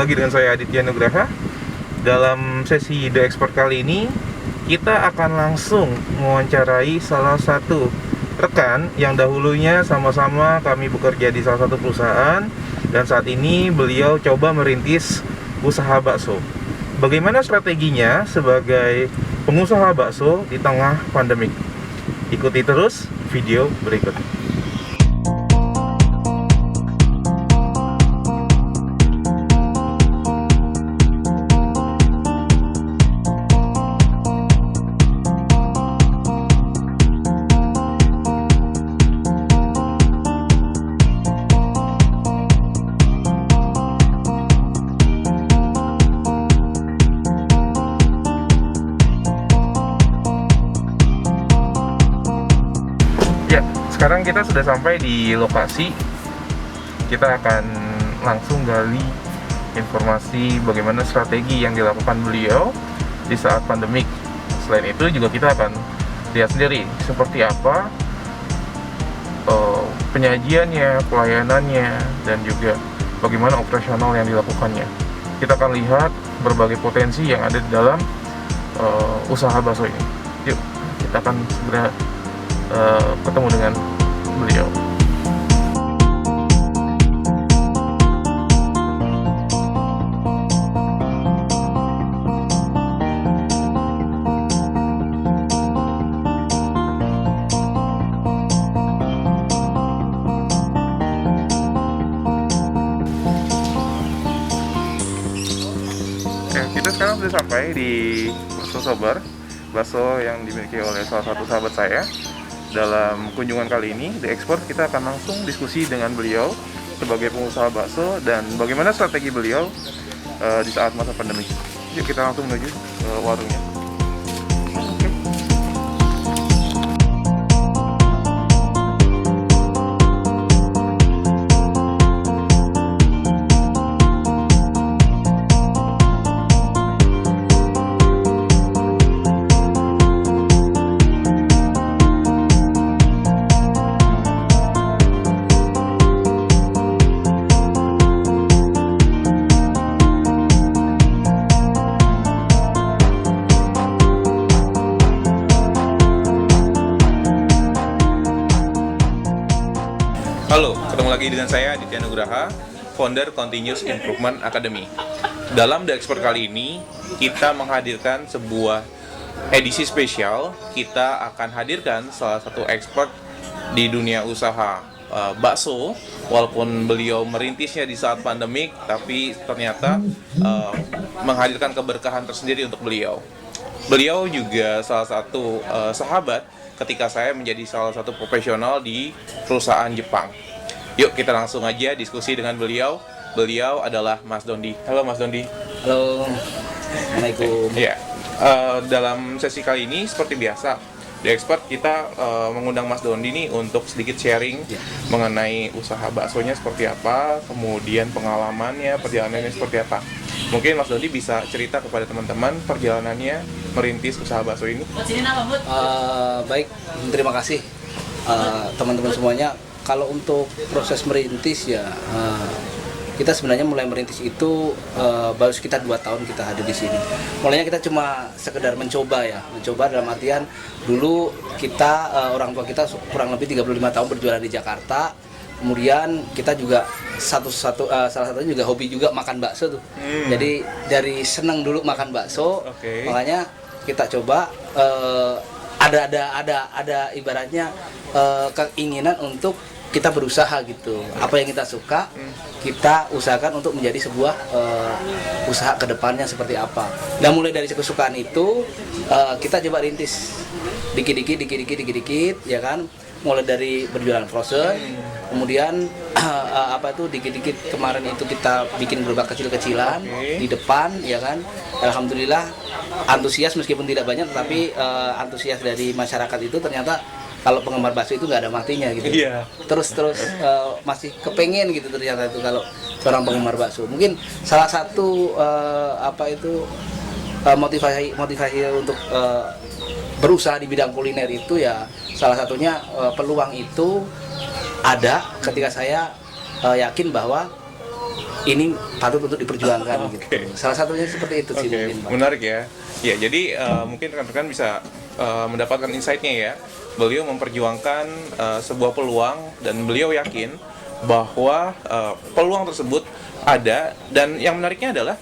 lagi dengan saya Aditya Nugraha. Dalam sesi The Expert kali ini, kita akan langsung mewawancarai salah satu rekan yang dahulunya sama-sama kami bekerja di salah satu perusahaan, dan saat ini beliau coba merintis usaha bakso. Bagaimana strateginya sebagai pengusaha bakso di tengah pandemik? Ikuti terus video berikut. Sekarang kita sudah sampai di lokasi. Kita akan langsung gali informasi bagaimana strategi yang dilakukan beliau di saat pandemik. Selain itu juga kita akan lihat sendiri seperti apa penyajiannya, pelayanannya, dan juga bagaimana operasional yang dilakukannya. Kita akan lihat berbagai potensi yang ada di dalam usaha bakso ini. Yuk, kita akan segera ketemu dengan beliau. Kita sekarang sudah sampai di Bakso Sobar, bakso yang dimiliki oleh salah satu sahabat saya. Dalam kunjungan kali ini, The Expert, kita akan langsung diskusi dengan beliau sebagai pengusaha bakso dan bagaimana strategi beliau di saat masa pandemi. Yuk kita langsung menuju ke warungnya. Halo, ketemu lagi dengan saya Aditya Nugraha, founder Continuous Improvement Academy. Dalam The Expert kali ini, kita menghadirkan sebuah edisi spesial. Kita akan hadirkan salah satu expert di dunia usaha bakso. Walaupun beliau merintisnya di saat pandemik, tapi ternyata menghadirkan keberkahan tersendiri untuk beliau. Beliau juga salah satu sahabat ketika saya menjadi salah satu profesional di perusahaan Jepang. Yuk kita langsung aja diskusi dengan beliau. Beliau adalah Mas Dondi. Halo Mas Dondi. Halo. Assalamualaikum. Ya, dalam sesi kali ini seperti biasa, The Expert kita mengundang Mas Dondi nih untuk sedikit sharing mengenai usaha baksonya seperti apa, kemudian pengalamannya, perjalanannya seperti apa. Mungkin Mas Dondi bisa cerita kepada teman-teman perjalanannya merintis usaha bakso ini. Baik, terima kasih teman-teman semuanya. Kalau untuk proses merintis ya, kita sebenarnya mulai merintis itu baru sekitar 2 tahun kita hadir di sini. Mulanya kita cuma sekedar mencoba dalam artian dulu kita orang tua kita kurang lebih 35 tahun berjualan di Jakarta. Kemudian kita juga salah satunya juga hobi juga makan bakso tuh. Jadi dari senang dulu makan bakso, makanya kita coba ada ibaratnya keinginan untuk kita berusaha gitu. Apa yang kita suka, kita usahakan untuk menjadi sebuah usaha kedepannya seperti apa. Dan mulai dari kesukaan itu kita coba rintis dikit-dikit ya kan. Mulai dari berjualan frozen, kemudian dikit-dikit kemarin itu kita bikin gerobak kecil-kecilan di depan ya kan. Alhamdulillah antusias meskipun tidak banyak, tapi antusias dari masyarakat itu ternyata kalau penggemar bakso itu nggak ada matinya gitu. Terus masih kepengen gitu ternyata itu kalau seorang penggemar bakso. Mungkin salah satu motivasi untuk berusaha di bidang kuliner itu ya salah satunya peluang itu ada ketika saya yakin bahwa ini patut untuk diperjuangkan gitu. Salah satunya seperti itu sih mungkin, Pak. Menarik ya. Ya, jadi mungkin rekan-rekan bisa mendapatkan insight-nya ya. Beliau memperjuangkan sebuah peluang dan beliau yakin bahwa peluang tersebut ada, dan yang menariknya adalah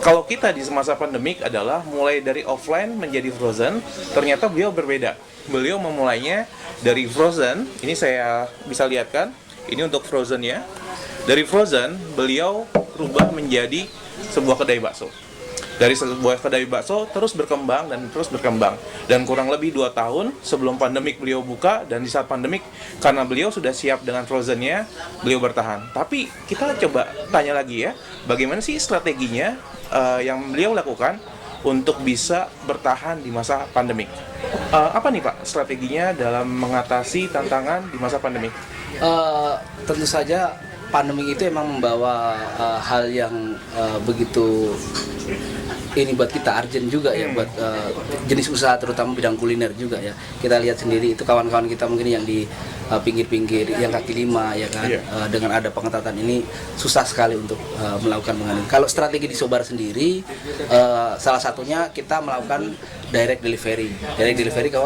kalau kita di masa pandemik adalah mulai dari offline menjadi frozen, ternyata beliau berbeda. Beliau memulainya dari frozen, ini saya bisa lihat kan, ini untuk frozen ya. Dari frozen, beliau rubah menjadi sebuah kedai bakso. Dari sebuah kedai bakso terus berkembang dan terus berkembang. Dan kurang lebih 2 tahun sebelum pandemik beliau buka, dan di saat pandemik karena beliau sudah siap dengan frozennya, beliau bertahan. Tapi kita coba tanya lagi ya, bagaimana sih strateginya yang beliau lakukan untuk bisa bertahan di masa pandemik? Apa nih Pak strateginya dalam mengatasi tantangan di masa pandemik? Tentu saja pandemi itu emang membawa hal yang begitu ini buat kita urgent juga ya, buat jenis usaha terutama bidang kuliner juga ya. Kita lihat sendiri itu kawan-kawan kita mungkin yang di pinggir-pinggir, yang kaki lima ya kan, dengan ada pengetatan ini susah sekali untuk melakukan penganan. Kalau strategi di Sobar sendiri, salah satunya kita melakukan direct delivery ke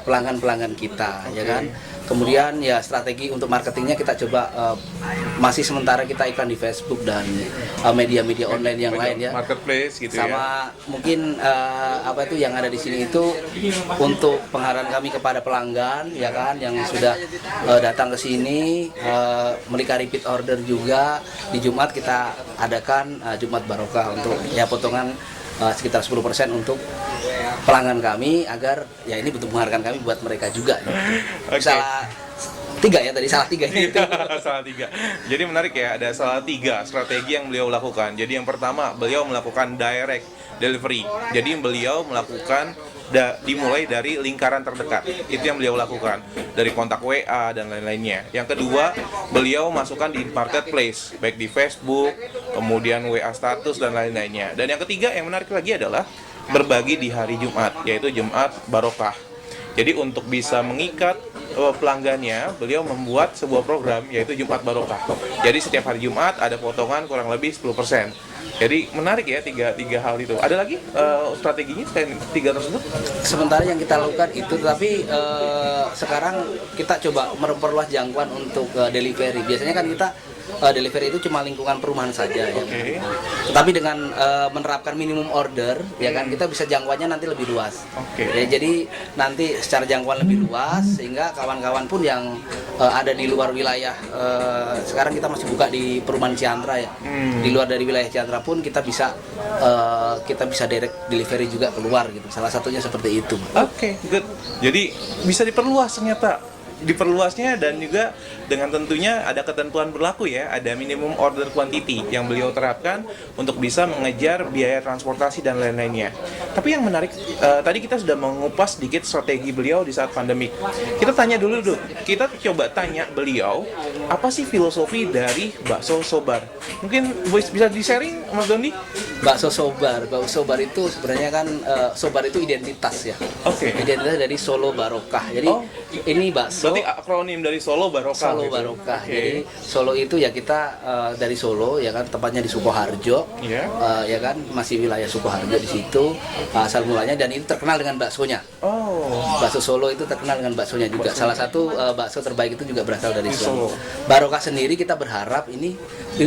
pelanggan-pelanggan kita ya kan. Kemudian ya strategi untuk marketingnya kita coba masih sementara kita iklan di Facebook dan media-media online yang lain ya. Marketplace gitu ya. Sama mungkin apa itu yang ada di sini itu untuk penghargaan kami kepada pelanggan ya kan yang sudah datang ke sini, mereka repeat order juga. Di Jumat kita adakan Jumat Barokah untuk ya potongan sekitar 10% untuk pelanggan kami, agar ya ini bentuk penghargaan kami buat mereka juga. Okay. Salah 3 ya tadi, salah 3 itu. Salah 3. Jadi menarik ya, ada salah 3 strategi yang beliau lakukan. Jadi yang pertama, beliau melakukan direct delivery. Jadi beliau melakukan dimulai dari lingkaran terdekat. Itu yang beliau lakukan, dari kontak WA dan lain-lainnya. Yang kedua, beliau masukkan di marketplace, baik di Facebook, kemudian WA status dan lain-lainnya. Dan yang ketiga yang menarik lagi adalah berbagi di hari Jumat, yaitu Jumat Barokah. Jadi untuk bisa mengikat pelanggannya, beliau membuat sebuah program yaitu Jumat Barokah. Jadi setiap hari Jumat ada potongan kurang lebih 10%. Jadi menarik ya tiga hal itu. Ada lagi strateginya selain 3 tersebut? Sementara yang kita lakukan itu, tapi sekarang kita coba memperluas jangkauan untuk delivery. Biasanya kan kita delivery itu cuma lingkungan perumahan saja ya. Tetapi dengan menerapkan minimum order ya kan, kita bisa jangkauannya nanti lebih luas. Ya, jadi nanti secara jangkauan lebih luas sehingga kawan-kawan pun yang ada di luar wilayah, sekarang kita masih buka di perumahan Ciantra ya. Di luar dari wilayah Ciantra pun kita bisa direct delivery juga keluar gitu. Salah satunya seperti itu. Oke, good. Jadi bisa diperluas ternyata. Diperluasnya, dan juga dengan tentunya ada ketentuan berlaku ya, ada minimum order quantity yang beliau terapkan untuk bisa mengejar biaya transportasi dan lain-lainnya. Tapi yang menarik, tadi kita sudah mengupas sedikit strategi beliau di saat pandemik. Kita tanya dulu, kita coba tanya beliau, apa sih filosofi dari bakso Sobar? Mungkin bisa di-sharing Mas Doni? Bakso Sobar itu sebenarnya kan Sobar itu identitas ya. Identitas dari Solo Barokah. Jadi ini bakso. Berarti akronim dari Solo Barokah. Solo Barokah. Jadi Solo itu ya kita dari Solo ya kan, tepatnya di Sukoharjo. Ya kan, masih wilayah Sukoharjo di situ asal mulanya, dan itu terkenal dengan baksonya. Bakso Solo itu terkenal dengan baksonya juga. Salah satu bakso terbaik itu juga berasal dari Solo. Barokah sendiri kita berharap ini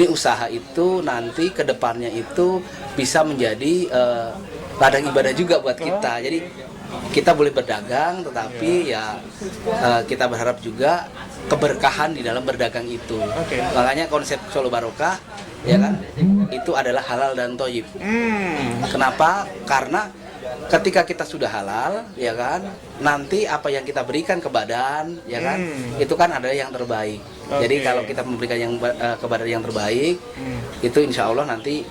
usaha itu nanti ke depannya itu bisa menjadi ladang ibadah juga buat kita. Jadi kita boleh berdagang, tetapi ya kita berharap juga keberkahan di dalam berdagang itu. Makanya konsep Solo Barokah ya kan, itu adalah halal dan thayyib. Kenapa? Karena ketika kita sudah halal ya kan, nanti apa yang kita berikan ke badan ya kan, itu kan adalah yang terbaik. Jadi kalau kita memberikan ke badan yang terbaik, itu insya Allah nanti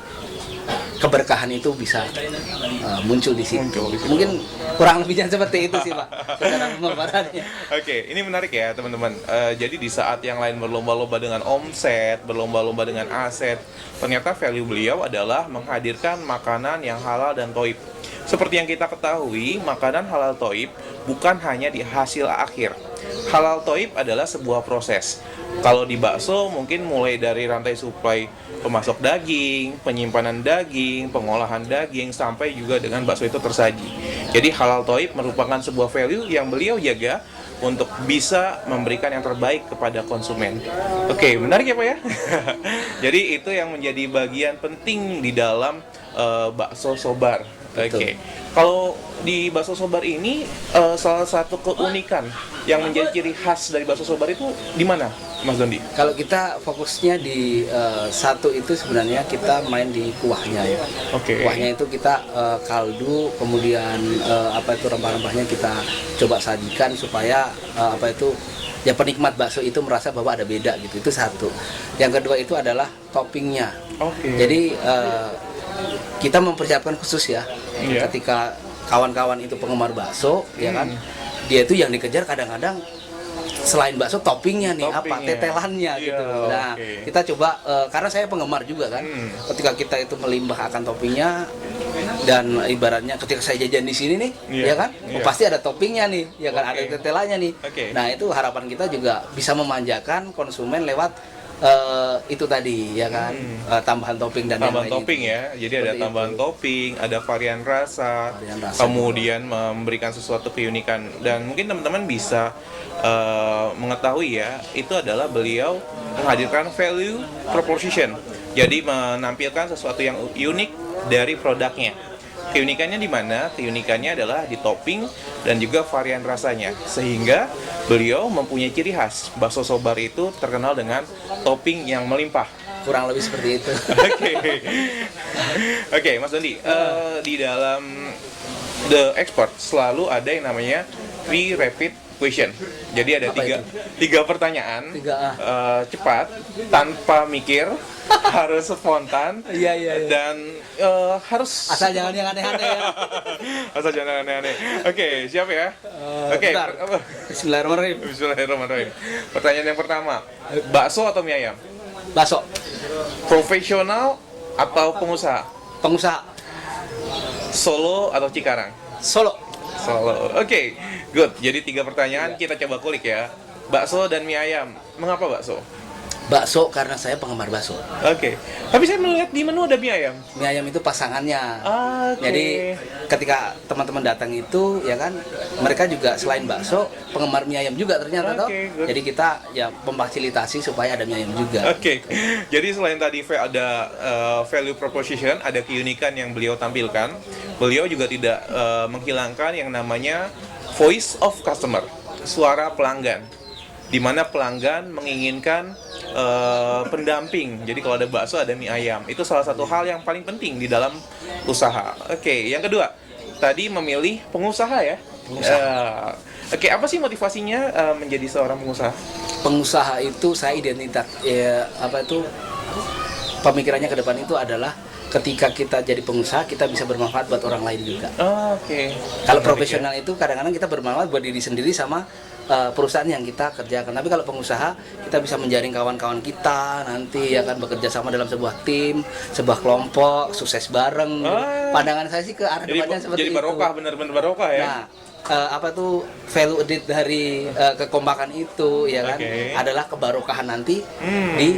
keberkahan itu bisa muncul di situ. Mungkin kurang lebihnya seperti itu sih Pak, secara pemaparannya. Oke, ini menarik ya teman-teman. Jadi di saat yang lain berlomba-lomba dengan omset, berlomba-lomba dengan aset, ternyata value beliau adalah menghadirkan makanan yang halal dan thayyib. Seperti yang kita ketahui, makanan halal thayyib bukan hanya di hasil akhir, halal toib adalah sebuah proses. Kalau di bakso mungkin mulai dari rantai suplai pemasok daging, penyimpanan daging, pengolahan daging, sampai juga dengan bakso itu tersaji. Jadi halal toib merupakan sebuah value yang beliau jaga untuk bisa memberikan yang terbaik kepada konsumen. Oke, menarik ya Pak ya? Jadi itu yang menjadi bagian penting di dalam bakso Sobar. Oke. Kalau di bakso Sobar ini salah satu keunikan yang menjadi ciri khas dari bakso Sobar itu di mana, Mas Dondi? Kalau kita fokusnya di satu itu sebenarnya kita main di kuahnya ya. Oke. Kuahnya itu kita kaldu, kemudian rempah-rempahnya kita coba sajikan supaya ya penikmat bakso itu merasa bahwa ada beda gitu. Itu satu. Yang kedua itu adalah toppingnya. Oke. Jadi kita mempersiapkan khusus ya. Iya. Ketika kawan-kawan itu penggemar bakso, ya kan, dia itu yang dikejar kadang-kadang selain bakso toppingnya nih, tetelannya gitu. Nah, kita coba karena saya penggemar juga kan. Ketika kita itu melimpahkan toppingnya dan ibaratnya ketika saya jajan di sini nih, ya kan, pasti ada toppingnya nih, ya kan, ada tetelannya nih. Nah, itu harapan kita juga bisa memanjakan konsumen lewat itu tadi ya kan, tambahan topping dan tambahan yang topping itu. Ya, jadi ada tambahan topping, ada varian rasa, kemudian memberikan sesuatu keunikan. Dan mungkin teman-teman bisa mengetahui ya, itu adalah beliau menghadirkan value proposition, jadi menampilkan sesuatu yang unik dari produknya. Keunikannya di mana? Keunikannya adalah di topping dan juga varian rasanya. Sehingga beliau mempunyai ciri khas. Bakso Sobar itu terkenal dengan topping yang melimpah. Kurang lebih seperti itu. Oke, Mas Dondi, di dalam The Expert selalu ada yang namanya 3 rapid question. Jadi ada tiga pertanyaan, cepat, tanpa mikir, harus spontan, dan harus asal jangan yang aneh-aneh ya. Asal jangan aneh-aneh. Oke, siap ya? Oke. Bismillahirrahmanirrahim. Bismillahirrahmanirrahim. Pertanyaan yang pertama, bakso atau mie ayam? Bakso. Profesional atau pengusaha? Pengusaha. Solo atau Cikarang? Solo. Solo. Oke, good. Jadi 3 pertanyaan kita coba kulik ya. Bakso dan mie ayam. Mengapa bakso? Bakso karena saya penggemar bakso. Oke. Tapi saya melihat di menu ada mie ayam. Mie ayam itu pasangannya. Oke. Jadi ketika teman-teman datang itu ya kan, mereka juga selain bakso penggemar mie ayam juga ternyata toh. Jadi kita ya memfasilitasi supaya ada mie ayam juga. Oke. Jadi selain tadi ada value proposition, ada keunikan yang beliau tampilkan, beliau juga tidak menghilangkan yang namanya voice of customer, suara pelanggan, di mana pelanggan menginginkan pendamping. Jadi kalau ada bakso ada mie ayam. Itu salah satu hal yang paling penting di dalam usaha. Oke, yang kedua, tadi memilih pengusaha ya. Oke, apa sih motivasinya menjadi seorang pengusaha? Pengusaha itu saya identitas pemikirannya ke depan itu adalah ketika kita jadi pengusaha kita bisa bermanfaat buat orang lain juga. Oke. Kalau profesional itu kadang-kadang kita bermanfaat buat diri sendiri sama perusahaan yang kita kerjakan. Tapi kalau pengusaha kita bisa menjaring kawan-kawan kita nanti ya kan, bekerja sama dalam sebuah tim, sebuah kelompok, sukses bareng. Pandangan saya sih ke arah depannya seperti itu. Jadi barokah, benar-benar barokah ya. Nah, value added dari kekompakan itu ya kan adalah kebarokahan nanti di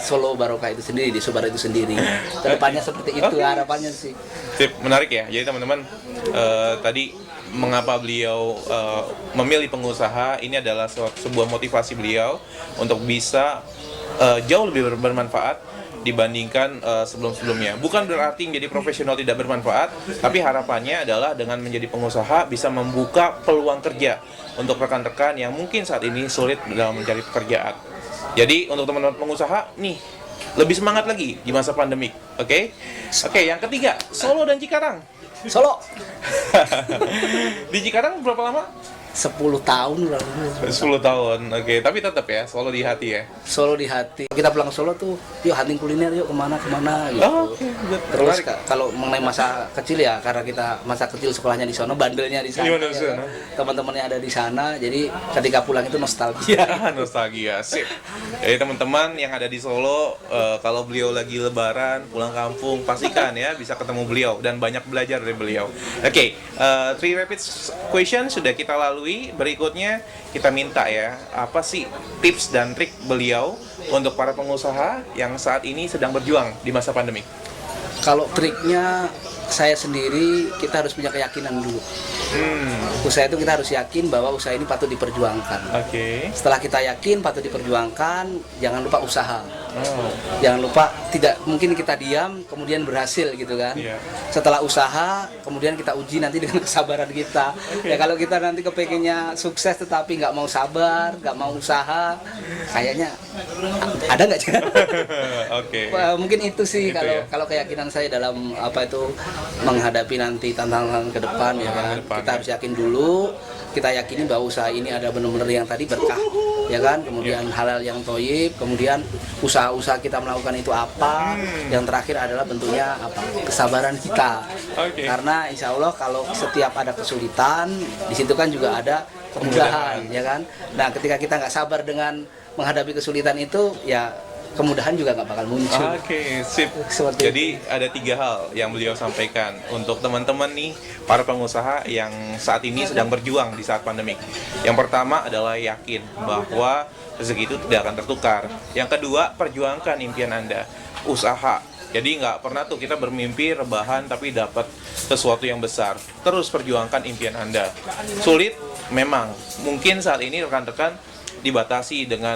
Solo Barokah itu sendiri, di Sobar itu sendiri. Kedepannya seperti itu harapannya sih. Sip, menarik ya. Jadi teman-teman, tadi mengapa beliau memilih pengusaha, ini adalah sebuah motivasi beliau untuk bisa jauh lebih bermanfaat dibandingkan sebelum-sebelumnya. Bukan berarti menjadi profesional tidak bermanfaat, tapi harapannya adalah dengan menjadi pengusaha bisa membuka peluang kerja untuk rekan-rekan yang mungkin saat ini sulit dalam mencari pekerjaan. Jadi untuk teman-teman pengusaha nih, lebih semangat lagi di masa pandemik. Oke, yang ketiga, Solo dan Cikarang. Solo. Di Cikarang berapa lama? 10 tahun lah. 10 tahun, oke. Tapi tetap ya, Solo di hati ya? Solo di hati. Kita pulang Solo tuh, yuk hunting kuliner yuk kemana gitu. Terus kalau mengenai masa kecil ya, karena kita masa kecil sekolahnya di sana, bandelnya di sana, ya, teman-temannya ada di sana, jadi ketika pulang itu nostalgia. Nostalgia, sip. Jadi teman-teman yang ada di Solo, kalau beliau lagi lebaran, pulang kampung, pastikan ya bisa ketemu beliau dan banyak belajar dari beliau. Oke, 3 rapid question sudah kita lalui. dahului, berikutnya kita minta ya, apa sih tips dan trik beliau untuk para pengusaha yang saat ini sedang berjuang di masa pandemi? Kalau triknya, saya sendiri kita harus punya keyakinan dulu. Usaha itu kita harus yakin bahwa usaha ini patut diperjuangkan. Oke. Setelah kita yakin patut diperjuangkan, jangan lupa usaha. Oh. Jangan lupa, tidak mungkin kita diam kemudian berhasil gitu kan. Iya. Setelah usaha kemudian kita uji nanti dengan kesabaran kita. Ya kalau kita nanti kepengennya sukses tetapi nggak mau sabar, nggak mau usaha, kayaknya ada nggak sih? Oke. Mungkin itu sih Gitu kalau ya. kalau keyakinan saya dalam apa itu menghadapi nanti tantangan ke depan ya kan. Ke depan, Kita ya. harus yakin dulu, kita yakini bahwa usaha ini ada benar-benar yang tadi berkah ya kan, kemudian halal yang toyib, kemudian usaha-usaha kita melakukan itu apa, yang terakhir adalah bentuknya apa, kesabaran kita. Oke. Karena insya Allah kalau setiap ada kesulitan di situ kan juga ada kemudahan ya kan. Nah ketika kita nggak sabar dengan menghadapi kesulitan itu ya kemudahan juga nggak bakal muncul. Oke, sip. Seperti Jadi ada 3 hal yang beliau sampaikan untuk teman-teman nih, para pengusaha yang saat ini sedang berjuang di saat pandemik. Yang pertama adalah yakin bahwa rezeki itu tidak akan tertukar. Yang kedua, perjuangkan impian Anda, usaha. Jadi nggak pernah tuh kita bermimpi rebahan tapi dapat sesuatu yang besar. Terus perjuangkan impian Anda. Sulit memang, mungkin saat ini rekan-rekan dibatasi dengan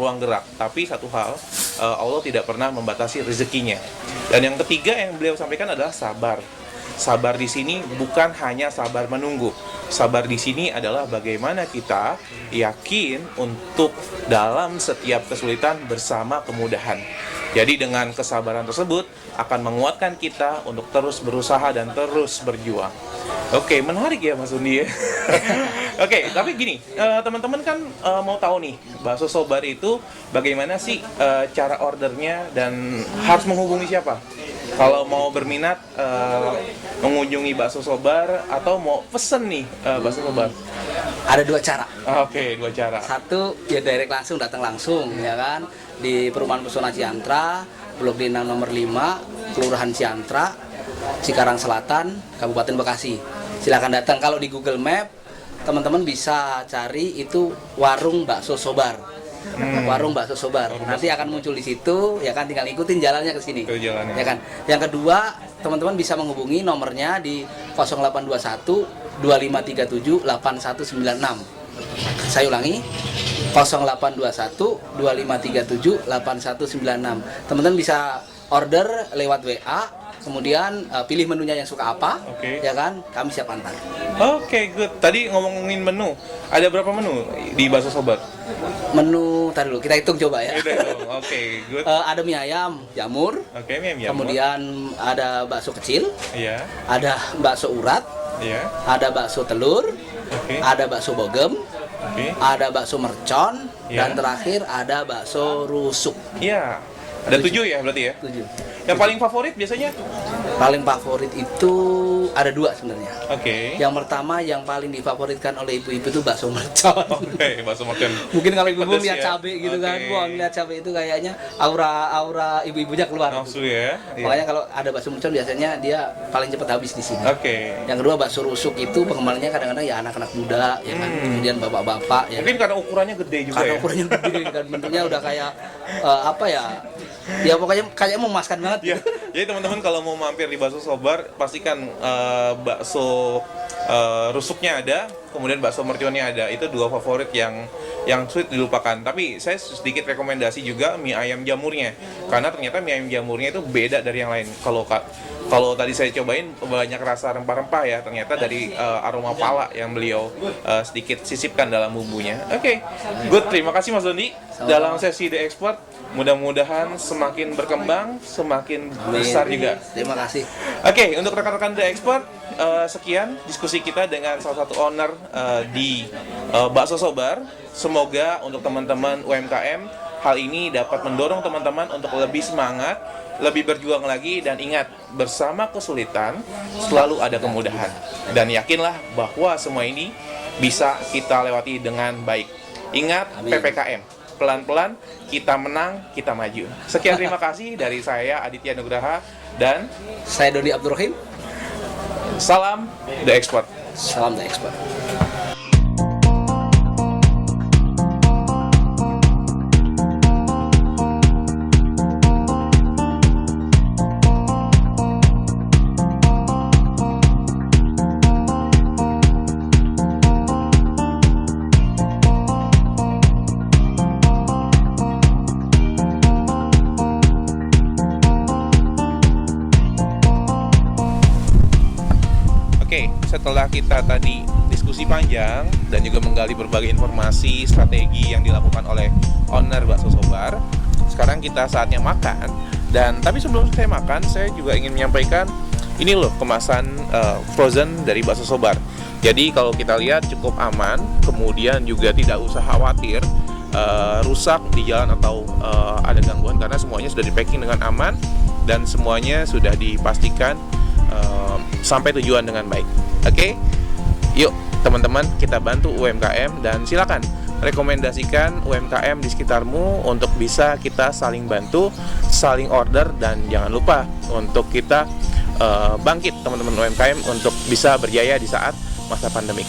ruang gerak, tapi satu hal, Allah tidak pernah membatasi rezekinya. Dan yang ketiga yang beliau sampaikan adalah sabar. Sabar di sini bukan hanya sabar menunggu. Sabar di sini adalah bagaimana kita yakin untuk dalam setiap kesulitan bersama kemudahan. Jadi dengan kesabaran tersebut akan menguatkan kita untuk terus berusaha dan terus berjuang. Oke, menarik ya Mas Undi ya. Oke, tapi gini, teman-teman kan mau tahu nih, bakso Sobar itu bagaimana sih cara ordernya dan harus menghubungi siapa? Kalau mau berminat mengunjungi bakso Sobar atau mau pesen nih bakso Sobar? ada 2 cara. Oke, 2 cara. Satu ya direct langsung, datang langsung ya kan, di Perumahan Pesona Ciantra, Blok D6 nomor 5, Kelurahan Ciantra, Cikarang Selatan, Kabupaten Bekasi. Silakan datang. Kalau di Google Map teman-teman bisa cari itu warung bakso Sobar. Warung bakso Sobar. Nanti akan muncul di situ ya kan, tinggal ikutin jalannya ke sini. Ke jalannya. Ya kan. Yang kedua, teman-teman bisa menghubungi nomornya di 0821 2537 8196. Saya ulangi, 0821 2537 8196. Teman-teman bisa order lewat WA, kemudian pilih menunya yang suka apa, Oke. ya kan, kami siap antar. Oke, good. Tadi ngomongin menu, ada berapa menu di bakso Sobar? Menu, tadi dulu kita hitung coba ya. Gitu dong. Oke, good. Ada mie ayam jamur, Oke, mie ayam. kemudian ada bakso kecil, Iya, ada bakso urat, iya. ada bakso telur, Oke. ada bakso bogem, Oke. ada bakso mercon, Ya. dan terakhir ada bakso rusuk. Iya. Ada 7 ya berarti ya? 7. Yang paling favorit biasanya? Paling favorit itu ada 2 sebenarnya. Oke. Yang pertama yang paling difavoritkan oleh ibu-ibu itu bakso mercon. Oke, bakso mercon. Mungkin kalau ibu-ibu Pedes lihat ya? cabai gitu kan, Oke. wah lihat cabai itu kayaknya aura ibu-ibunya keluar. Nafsu ya? Iya. Makanya kalau ada bakso mercon biasanya dia paling cepat habis di sini. Oke. Yang kedua bakso rusuk itu pengembangannya kadang-kadang ya anak-anak muda ya kan, kemudian bapak-bapak ya. Mungkin karena ukurannya gede juga Karena ya? ukurannya gede dan bentuknya udah kayak apa ya? Ya pokoknya kayak memuaskan banget. Ya, jadi teman-teman kalau mau mampir di bakso Sobar, pastikan bakso rusuknya ada, kemudian bakso merconnya ada. Itu 2 favorit yang sulit dilupakan. Tapi saya sedikit rekomendasi juga mie ayam jamurnya, karena ternyata mie ayam jamurnya itu beda dari yang lain. Kalau tadi saya cobain banyak rasa rempah-rempah ya, ternyata dari aroma pala yang beliau sedikit sisipkan dalam bumbunya. Oke, good. Terima kasih Mas Dondi. Dalam sesi The Expert, mudah-mudahan semakin berkembang, semakin besar juga. Terima kasih. Oke, untuk rekan-rekan The Expert, sekian diskusi kita dengan salah satu owner di Bakso Sobar. Semoga untuk teman-teman UMKM, hal ini dapat mendorong teman-teman untuk lebih semangat, lebih berjuang lagi, dan ingat, bersama kesulitan selalu ada kemudahan. Dan yakinlah bahwa semua ini bisa kita lewati dengan baik. Ingat, Amin. PPKM. Pelan-pelan kita menang, kita maju. Sekian, terima kasih dari saya Aditya Nugraha dan Saya Dodi Abdurrahim. salam The Expert. Salam The Expert. Oke, setelah kita tadi diskusi panjang dan juga menggali berbagai informasi strategi yang dilakukan oleh owner Bakso Sobar, sekarang kita saatnya makan. Dan tapi sebelum saya makan, saya juga ingin menyampaikan ini loh kemasan frozen dari Bakso Sobar. Jadi kalau kita lihat cukup aman, kemudian juga tidak usah khawatir rusak di jalan atau ada gangguan, karena semuanya sudah di packing dengan aman dan semuanya sudah dipastikan sampai tujuan dengan baik. Oke, yuk teman-teman, kita bantu UMKM dan silakan rekomendasikan UMKM di sekitarmu untuk bisa kita saling bantu, saling order, dan jangan lupa untuk kita bangkit teman-teman UMKM untuk bisa berjaya di saat masa pandemik.